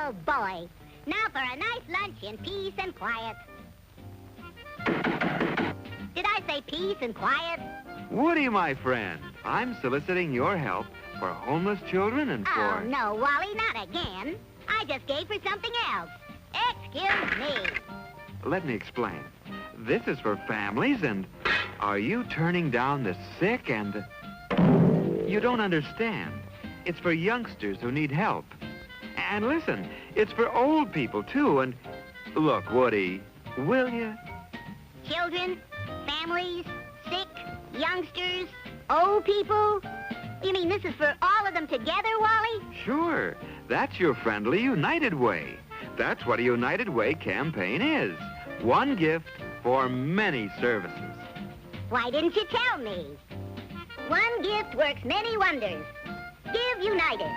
Oh, boy. Now for a nice lunch in peace and quiet. Did I say peace and quiet? Woody, my friend, I'm soliciting your help for homeless children and for... Oh, no, Wally, not again. I just gave for something else. Excuse me. Let me explain. This is for families, and are you turning down the sick and... You don't understand. It's for youngsters who need help. And listen, it's for old people, too, and... Look, Woody, will you? Children, families, sick, youngsters, old people. You mean this is for all of them together, Wally? Sure. That's your friendly United Way. That's what a United Way campaign is. One gift for many services. Why didn't you tell me? One gift works many wonders. Give United.